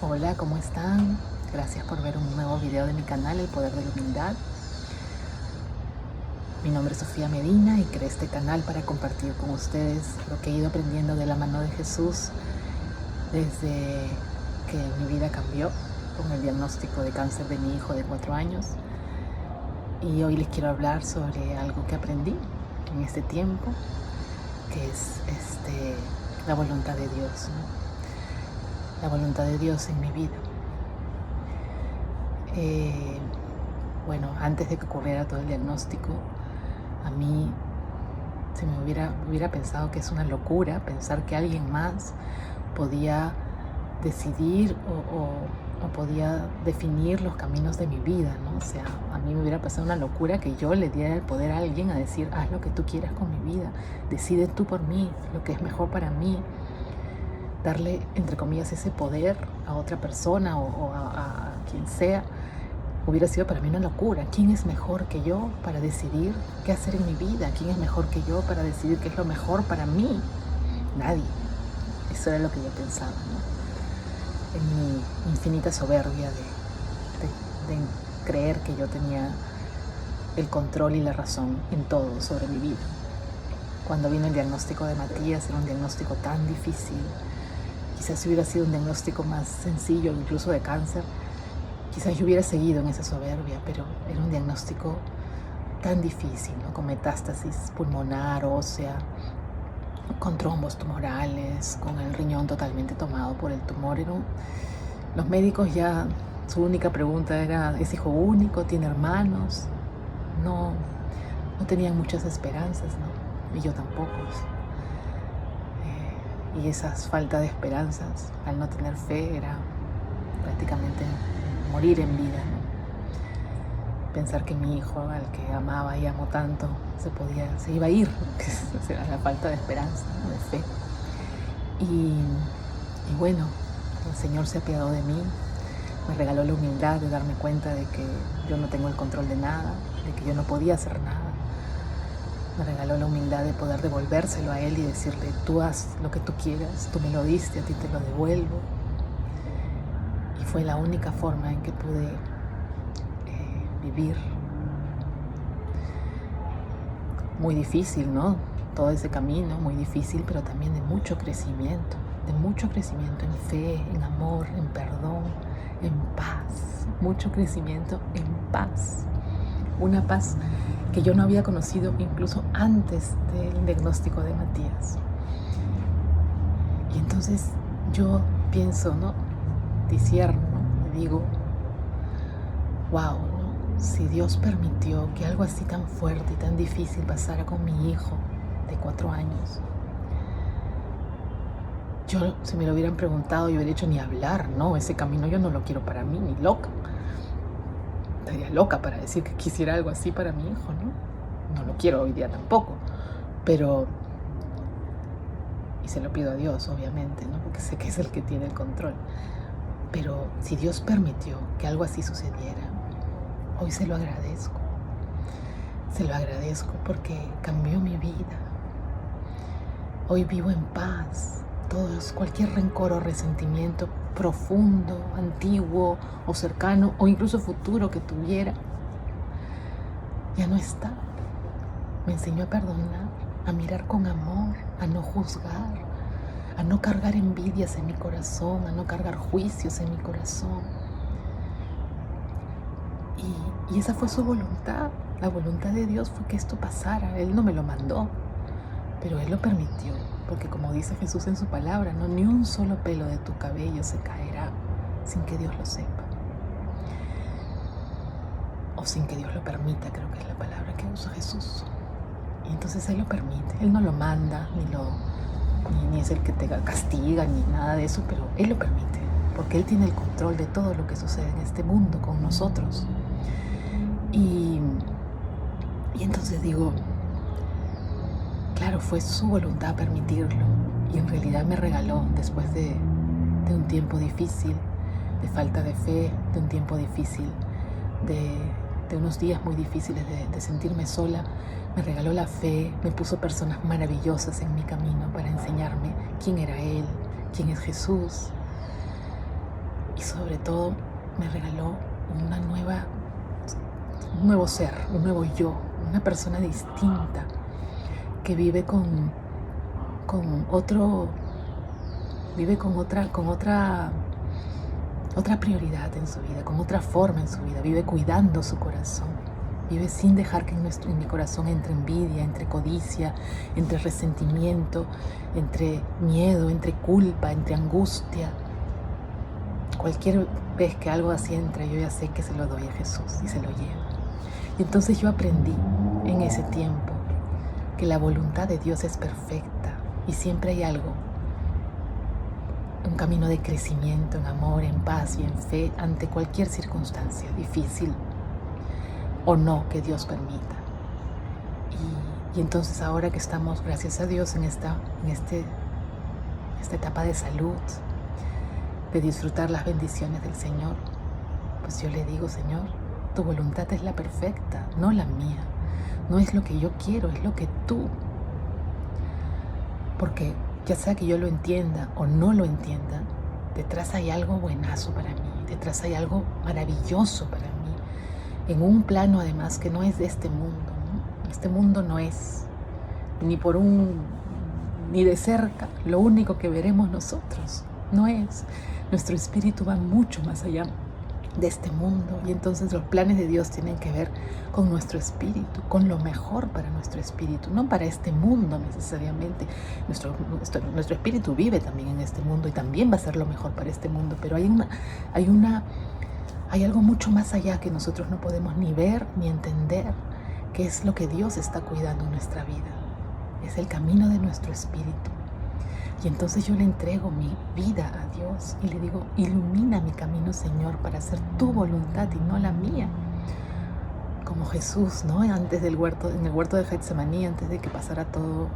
Hola, ¿cómo están? Gracias por ver un nuevo video de mi canal, El Poder de la Humildad. Mi nombre es Sofía Medina y creé este canal para compartir con ustedes lo que he ido aprendiendo de la mano de Jesús desde que mi vida cambió con el diagnóstico de cáncer de mi hijo de 4 años. Y hoy les quiero hablar sobre algo que aprendí en este tiempo, que es la voluntad de Dios, ¿no? La voluntad de Dios en mi vida. Bueno, antes de que ocurriera todo el diagnóstico, a mí se me hubiera pensado que es una locura pensar que alguien más podía decidir o podía definir los caminos de mi vida, ¿no? O sea, a mí me hubiera pasado una locura que yo le diera el poder a alguien a decir, haz lo que tú quieras con mi vida, decide tú por mí, lo que es mejor para mí. Darle, entre comillas, ese poder a otra persona o a quien sea, hubiera sido para mí una locura. ¿Quién es mejor que yo para decidir qué hacer en mi vida? ¿Quién es mejor que yo para decidir qué es lo mejor para mí? Nadie. Eso era lo que yo pensaba, ¿no? En mi infinita soberbia de creer que yo tenía el control y la razón en todo sobre mi vida. Cuando vino el diagnóstico de Matías, era un diagnóstico tan difícil. Quizás si hubiera sido un diagnóstico más sencillo, incluso de cáncer, quizás yo hubiera seguido en esa soberbia, pero era un diagnóstico tan difícil, ¿no? Con metástasis pulmonar, ósea, con trombos tumorales, con el riñón totalmente tomado por el tumor. Los médicos ya, su única pregunta era, ¿es hijo único? ¿Tiene hermanos? No tenían muchas esperanzas, ¿no? Y yo tampoco. Y esa falta de esperanzas, al no tener fe, era prácticamente morir en vida, ¿no? Pensar que mi hijo, al que amaba y amo tanto, se iba a ir, que era la falta de esperanza, ¿no? De fe. Y bueno, el Señor se apiadó de mí, me regaló la humildad de darme cuenta de que yo no tengo el control de nada, de que yo no podía hacer nada. Me regaló la humildad de poder devolvérselo a Él y decirle, tú haz lo que tú quieras, tú me lo diste, a ti te lo devuelvo. Y fue la única forma en que pude vivir. Muy difícil, ¿no? Todo ese camino, muy difícil, pero también de mucho crecimiento en fe, en amor, en perdón, en paz, mucho crecimiento en paz. Una paz que yo no había conocido incluso antes del diagnóstico de Matías. Y entonces yo pienso, ¿no? Discierno, ¿no? Me digo, wow, ¿no? Si Dios permitió que algo así tan fuerte y tan difícil pasara con mi hijo de 4 años, yo, si me lo hubieran preguntado, yo hubiera dicho ni hablar, ¿no? Ese camino yo no lo quiero para mí, ni loca. Estaría loca para decir que quisiera algo así para mi hijo, ¿no? No lo quiero hoy día tampoco, pero... Y se lo pido a Dios, obviamente, ¿no? Porque sé que es el que tiene el control. Pero si Dios permitió que algo así sucediera, hoy se lo agradezco. Se lo agradezco porque cambió mi vida. Hoy vivo en paz. Cualquier rencor o resentimiento profundo, antiguo o cercano o incluso futuro que tuviera, ya no está. Me enseñó a perdonar, a mirar con amor, a no juzgar, a no cargar envidias en mi corazón, a no cargar juicios en mi corazón. Y esa fue su voluntad. La voluntad de Dios fue que esto pasara. Él no me lo mandó, pero Él lo permitió. Porque como dice Jesús en su palabra, no, ni un solo pelo de tu cabello se caerá sin que Dios lo sepa. O sin que Dios lo permita, creo que es la palabra que usa Jesús. Y entonces Él lo permite. Él no lo manda, ni es el que te castiga, ni nada de eso, pero Él lo permite. Porque Él tiene el control de todo lo que sucede en este mundo con nosotros. Y entonces digo, claro, fue su voluntad permitirlo. Y en realidad me regaló, después de un tiempo difícil, de falta de fe, de un tiempo difícil, de unos días muy difíciles de sentirme sola, me regaló la fe, me puso personas maravillosas en mi camino para enseñarme quién era Él, quién es Jesús. y sobre todo me regaló un nuevo ser, un nuevo yo, una persona distinta que vive con otra prioridad en su vida, con otra forma en su vida, vive cuidando su corazón, vive sin dejar que en mi corazón entre envidia, entre codicia, entre resentimiento, entre miedo, entre culpa, entre angustia. Cualquier vez que algo así entra, yo ya sé que se lo doy a Jesús y se lo llevo. Y entonces yo aprendí en ese tiempo que la voluntad de Dios es perfecta y siempre hay algo, un camino de crecimiento en amor, en paz y en fe ante cualquier circunstancia difícil o no que Dios permita. Y entonces ahora que estamos, gracias a Dios, en esta etapa de salud, de disfrutar las bendiciones del Señor, pues yo le digo: Señor, tu voluntad es la perfecta, no la mía. No es lo que yo quiero, es lo que tú. Porque ya sea que yo lo entienda o no lo entienda, detrás hay algo buenazo para mí, detrás hay algo maravilloso para mí, en un plano además que no es de este mundo, ¿no? Este mundo no es ni de cerca lo único que veremos nosotros, no es. Nuestro espíritu va mucho más allá de este mundo, y entonces los planes de Dios tienen que ver con nuestro espíritu, con lo mejor para nuestro espíritu, no para este mundo necesariamente. Nuestro espíritu vive también en este mundo y también va a ser lo mejor para este mundo, pero hay algo mucho más allá que nosotros no podemos ni ver ni entender, que es lo que Dios está cuidando en nuestra vida. Es el camino de nuestro espíritu. Y entonces yo le entrego mi vida a Dios y le digo: ilumina mi camino, Señor, para hacer tu voluntad y no la mía. Como Jesús, ¿no? En el huerto de Getsemaní, antes de que pasara todo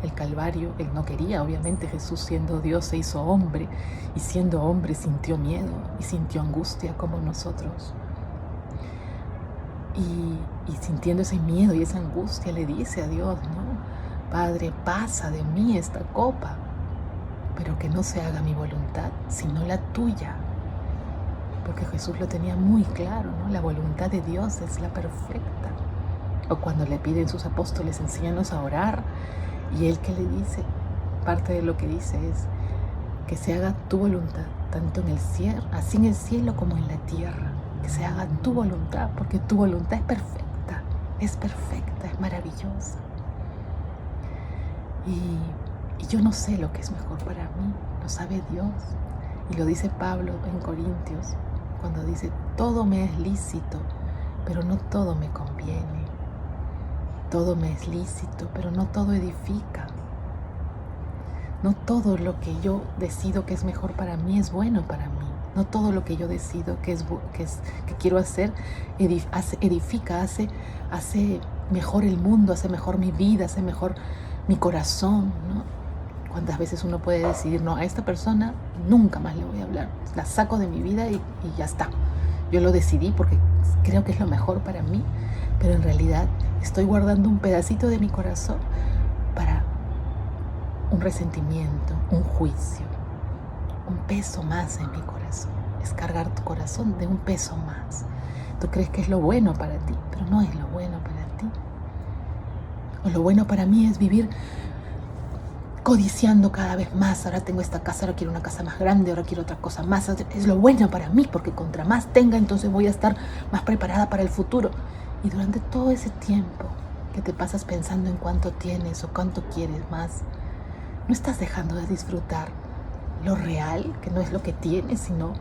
el Calvario, Él no quería, obviamente. Jesús, siendo Dios, se hizo hombre, y siendo hombre sintió miedo y sintió angustia como nosotros. Y sintiendo ese miedo y esa angustia, le dice a Dios, ¿no? Padre, pasa de mí esta copa, pero que no se haga mi voluntad, sino la tuya. Porque Jesús lo tenía muy claro, ¿no? La voluntad de Dios es la perfecta. O cuando le piden sus apóstoles: enséñanos a orar, y Él, que le dice, parte de lo que dice es que se haga tu voluntad, tanto en el cielo, así en el cielo como en la tierra. Que se haga tu voluntad, porque tu voluntad es perfecta, es maravillosa. Y yo no sé lo que es mejor para mí, lo sabe Dios. Y lo dice Pablo en Corintios, cuando dice: todo me es lícito, pero no todo me conviene. Todo me es lícito, pero no todo edifica. No todo lo que yo decido que es mejor para mí es bueno para mí. No todo lo que yo decido que quiero hacer edifica, hace mejor el mundo, hace mejor mi vida, hace mejor mi corazón, ¿no? ¿Cuántas veces uno puede decidir: no, a esta persona nunca más le voy a hablar, la saco de mi vida y ya está? Yo lo decidí porque creo que es lo mejor para mí, pero en realidad estoy guardando un pedacito de mi corazón para un resentimiento, un juicio, un peso más en mi corazón. Es cargar tu corazón de un peso más. Tú crees que es lo bueno para ti, pero no es lo bueno para ti. O lo bueno para mí es vivir codiciando cada vez más. Ahora tengo esta casa, ahora quiero una casa más grande, ahora quiero otra cosa más. Es lo bueno para mí, porque contra más tenga, entonces voy a estar más preparada para el futuro. Y durante todo ese tiempo que te pasas pensando en cuánto tienes o cuánto quieres más, no estás dejando de disfrutar lo real, que no es lo que tienes, sino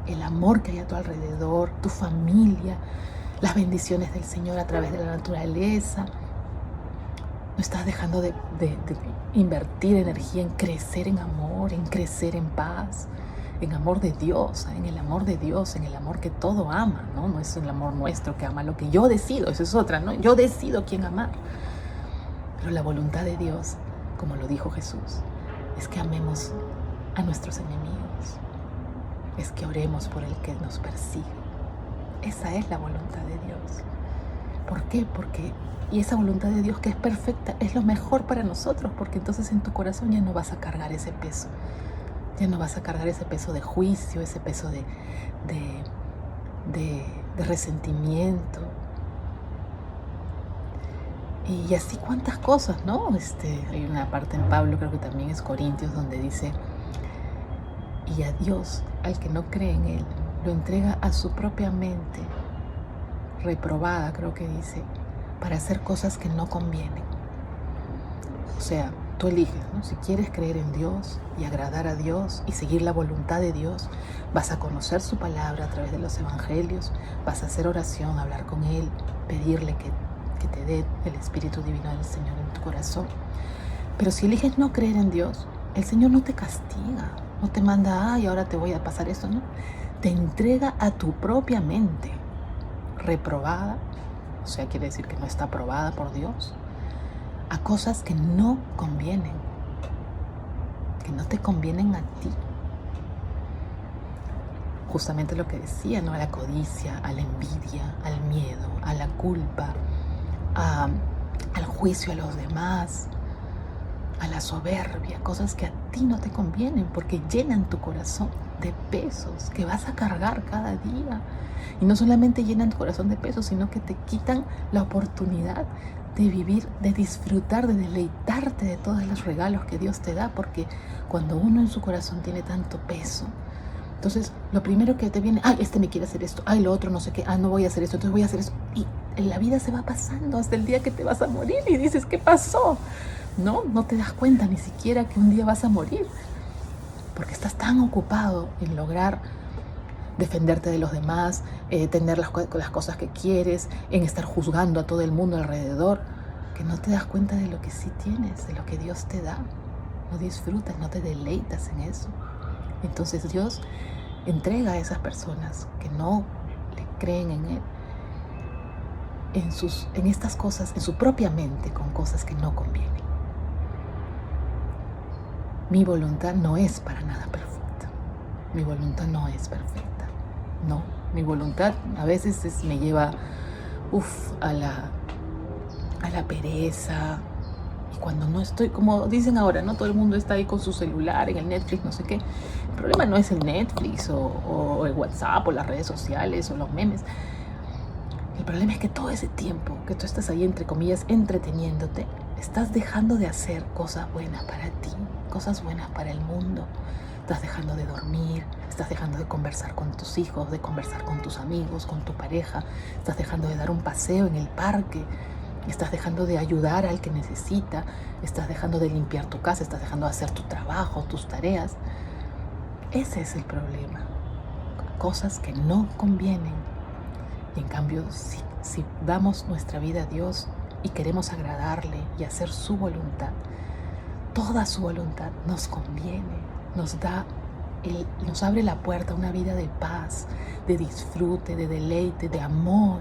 el amor que hay a tu alrededor, tu familia, las bendiciones del Señor a través de la naturaleza. No estás dejando de invertir energía en crecer en amor, en crecer en paz, en amor de Dios, en el amor de Dios, en el amor que todo ama, ¿no? No es el amor nuestro que ama lo que yo decido, eso es otra, ¿no? Yo decido quién amar. Pero la voluntad de Dios, como lo dijo Jesús, es que amemos a nuestros enemigos, es que oremos por el que nos persigue. Esa es la voluntad de Dios. ¿Por qué? Y esa voluntad de Dios, que es perfecta, es lo mejor para nosotros, porque entonces en tu corazón ya no vas a cargar ese peso. Ya no vas a cargar ese peso de juicio, ese peso de resentimiento. Y así cuántas cosas, ¿no? Hay una parte en Pablo, creo que también es Corintios, donde dice: y a Dios, al que no cree en Él, lo entrega a su propia mente, reprobada, creo que dice, para hacer cosas que no convienen. O sea, tú eliges, ¿no? Si quieres creer en Dios y agradar a Dios y seguir la voluntad de Dios, vas a conocer su palabra a través de los evangelios, vas a hacer oración, hablar con Él, pedirle que te dé el Espíritu Divino del Señor en tu corazón. Pero si eliges no creer en Dios, el Señor no te castiga, no te manda, ay, ahora te voy a pasar esto, ¿no? Te entrega a tu propia mente, reprobada, o sea, quiere decir que no está aprobada por Dios, a cosas que no convienen, que no te convienen a ti. Justamente lo que decía, ¿no? A la codicia, a la envidia, al miedo, a la culpa, al juicio a los demás, a la soberbia, cosas que a ti no te convienen porque llenan tu corazón de pesos que vas a cargar cada día. Y no solamente llenan tu corazón de pesos, sino que te quitan la oportunidad de vivir, de disfrutar, de deleitarte de todos los regalos que Dios te da, porque cuando uno en su corazón tiene tanto peso, entonces lo primero que te viene, ay, me quiere hacer esto, ay, lo otro no sé qué, no voy a hacer esto, entonces voy a hacer eso. Y la vida se va pasando hasta el día que te vas a morir y dices, ¿qué pasó? No te das cuenta ni siquiera que un día vas a morir, porque estás tan ocupado en lograr defenderte de los demás, tener las cosas que quieres, en estar juzgando a todo el mundo alrededor, que no te das cuenta de lo que sí tienes, de lo que Dios te da. No disfrutas, no te deleitas en eso. Entonces Dios entrega a esas personas que no le creen en Él, en estas cosas, en su propia mente, con cosas que no convienen. Mi voluntad no es para nada perfecta. Mi voluntad no es perfecta. No, mi voluntad a veces me lleva a la pereza. Y cuando no estoy, como dicen ahora, ¿no? Todo el mundo está ahí con su celular, en el Netflix, no sé qué. El problema no es el Netflix o el WhatsApp o las redes sociales o los memes. El problema es que todo ese tiempo que tú estás ahí, entre comillas, entreteniéndote, estás dejando de hacer cosas buenas para ti, cosas buenas para el mundo. Estás dejando de dormir, estás dejando de conversar con tus hijos, de conversar con tus amigos, con tu pareja, estás dejando de dar un paseo en el parque, estás dejando de ayudar al que necesita, estás dejando de limpiar tu casa, estás dejando de hacer tu trabajo, tus tareas. Ese es el problema. Cosas que no convienen. Y en cambio, si damos nuestra vida a Dios y queremos agradarle y hacer su voluntad, toda su voluntad nos conviene, nos abre la puerta a una vida de paz, de disfrute, de deleite, de amor.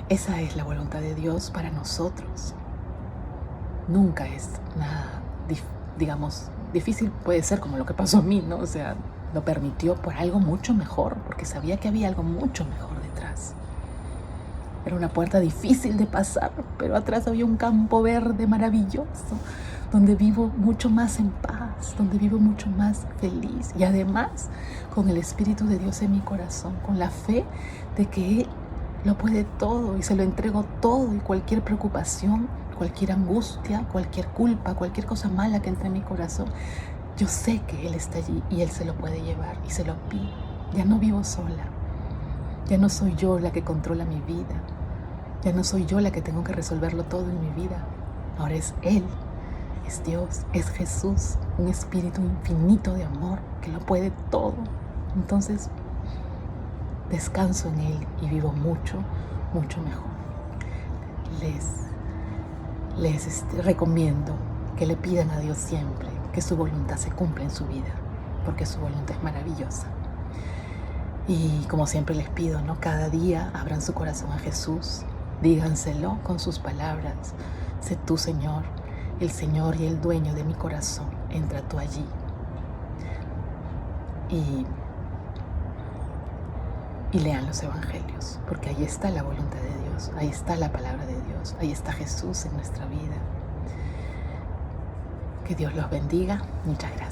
Esa es la voluntad de Dios para nosotros. Nunca es nada, difícil. Puede ser como lo que pasó a mí, ¿no? O sea, lo permitió por algo mucho mejor, porque sabía que había algo mucho mejor detrás. Era una puerta difícil de pasar, pero atrás había un campo verde maravilloso, donde vivo mucho más en paz, donde vivo mucho más feliz. Y además, con el Espíritu de Dios en mi corazón, con la fe de que Él lo puede todo y se lo entrego todo, y cualquier preocupación, cualquier angustia, cualquier culpa, cualquier cosa mala que entre en mi corazón, yo sé que Él está allí y Él se lo puede llevar y se lo pido. Ya no vivo sola. Ya no soy yo la que controla mi vida. Ya no soy yo la que tengo que resolverlo todo en mi vida. Ahora es Él, es Dios, es Jesús, un espíritu infinito de amor que lo puede todo. Entonces, descanso en Él y vivo mucho, mucho mejor. Les recomiendo que le pidan a Dios siempre que su voluntad se cumpla en su vida, porque su voluntad es maravillosa. Y como siempre les pido, ¿no? Cada día abran su corazón a Jesús, díganselo con sus palabras: sé tú, Señor, el Señor y el dueño de mi corazón, entra tú allí. Y lean los evangelios, porque ahí está la voluntad de Dios, ahí está la palabra de Dios, ahí está Jesús en nuestra vida. Que Dios los bendiga. Muchas gracias.